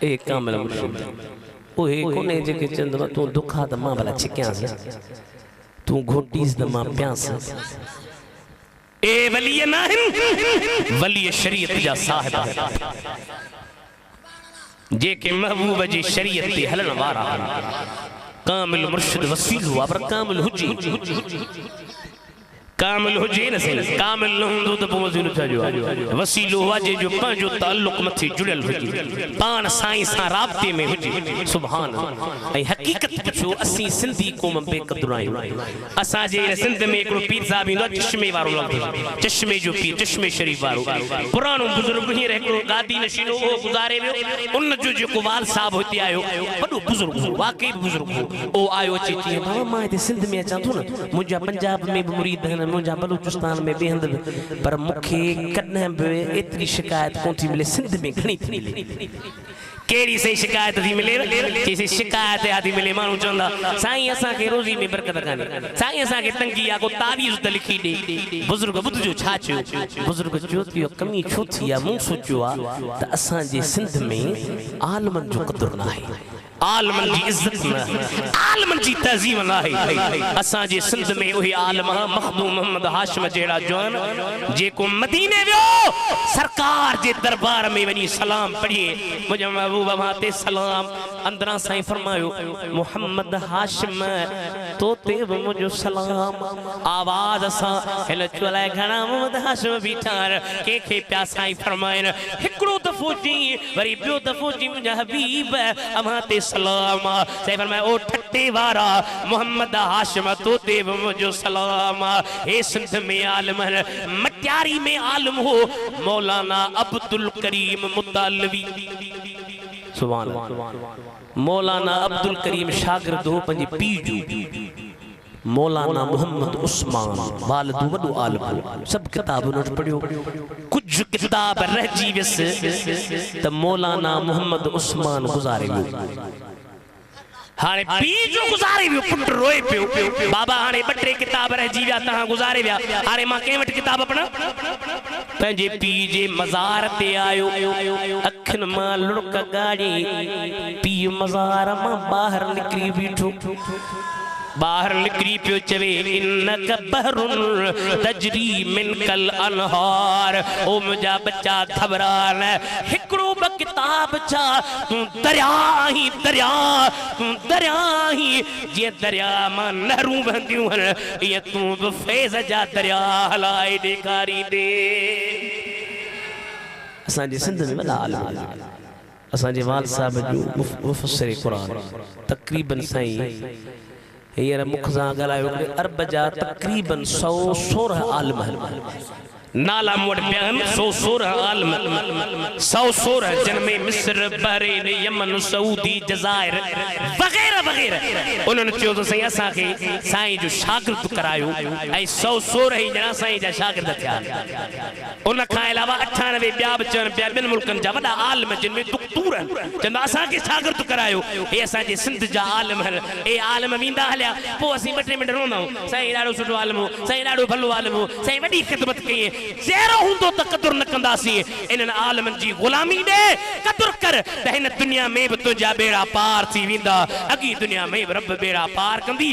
ए कामिल मुर्शिद ओए कोने जेके चंद तू दुखा त मां भला छिक्यास तू घोटीस त मां प्यास ए वली नाहिन वली शरीयत जा साहिब जेके महबूब जी शरीयत ते हलन वारा कामिल मुर्शिद वसील हुआ पर कामिल हुजी कामिल हुजे न सही कामिल न हुंदो त पोइ वसीलो छा जो वसीलो हुआ जे जो पंहिंजो ताल्लुक मथे जुड़ियल हुजे पाण साईं सां राब्ते में हुजे सुभान ऐं हक़ीक़त पुछो असीं सिंधी क़ौम बेक़दुर आहियूं असांजे सिंध में हिकिड़ो पीर साहिब ईंदो आहे चश्मे वारो लफ़्ज़ चश्मे जो पीर चश्मे शरीफ़ वारो पुराणो बुज़ुर्ग हींअर हिकिड़ो गादी नशीनो उहो गुज़ारे वियो उन जो जेको वाल साहिब हिते आयो वॾो बुज़ुर्ग हो वाक़ई बुज़ुर्ग हो उहो आयो अचे चई बाबा मां हिते सिंध में अचां थो न मुंहिंजा पंजाब में बि मुरीद आहिनि मुझा बलूचिस्तान में बेहंद पर मुखे कदे भी इतनी शिकायत को थी मिले सिंध में घनी थी मिले केड़ी से शिकायत थी मिले जैसे शिकायत आदि मिले मानू चंदा साईं असा के रोजी में बरकत काने साईं असा के तंगी या को तावीज त लिखी दे बुजुर्ग बुध जो छाचो बुजुर्ग जो कमी छो थी या मु सोचो आ त असा जे सिंध में आलमन जो कदर ना है आलमन जी इज्जत न आलमन जी तज़ीम न है असा जे सिंध में ओही आलम मखदूम मोहम्मद हाशिम जेड़ा जवान जेको मदीने वियो सरकार जे दरबार में वनी सलाम पढ़िए मुझे महबूब माते सलाम अंदरा साईं फरमायो मोहम्मद हाशिम तोते मुझो सलाम आवाज असा हेल चलाए घणा मोहम्मद हाशिम बीठार के प्या साईं फरमाइन हिकड़ो दफो जी वरी बियो दफो जी मुझा हबीब अमाते सलाम साईं फरमाए ओ ठट्टे वारा मोहम्मद हाशिम तोते मुझो सलाम हे सिंध में आलम मटियारी में आलम हो मौलाना अब्दुल करीम मुतालवी सुभान मौलाना अब्दुल करीम शागिर्द हो पंजे पीजू मौलाना मोहम्मद उस्मान वालदू वडो आलम सब किताब नोट पढ़ियो कुछ किताब रह जी विस त मौलाना मोहम्मद उस्मान गुजारे हाने पीजो गुजारे वियो पुट रोए पियो बाबा हाने बटरे किताब रह जी विया ता गुजारे विया हाने मां के वट किताब पढ़ा पंजे पी जे मजार ते आयो अखन मां लुड़क गाड़ी पी मजार मां बाहर निकली बीठो बाहर निकली पियो चवे इन्नक बहरुन तजरी मिनकल अनहार ओ मुझा बच्चा घबरान हिकड़ो ब किताब छा तू दरिया ही जे दरिया मां नहरू बंदियूं हन ये तू बि फैज़ जा दरिया हलाए ॾेखारी दे असांजे सिंध में वॾा आलम असांजे वाल साहब जो मुफ़स्सिर क़ुरान तक़रीबन साईं हींअर मुख सां ॻाल्हायो अरब जा तक़रीबन 116 आलम नाला मोड़ बयान 116 आलम 116 जिनमें मिस्र बहरीन यमन सऊदी जज़ाइर वगैरह वगैरह उन्होंने चयो तो सही असा के साईं जो शागिर्द करायो ऐं 116 ही जना साईं जा शागिर्द थिया उन खां अलावा 98 ॿिया बि चवनि पिया ॿिनि मुल्कनि जा वॾा आलम जिन में दुख्तूर चवंदा असांखे शागिर्द करायो हे असांजे सिंध जा आलम ए आलम वेंदा हलिया पोइ असीं 2-3 मिंट रोंदा आहियूं साईं ॾाढो सुठो आलम हो साईं ॾाढो भलो आलम हो साईं वॾी ख़िदमत कई ज़ेरो हुंदो त कदर न कंदासीं इन्हनि आलमनि जी ग़ुलामी ॾे कदर कर त हिन दुनिया में बि तुंहिंजा बेड़ा पार थी वेंदा अॻी दुनिया में बि रब बेड़ा पार कंदी।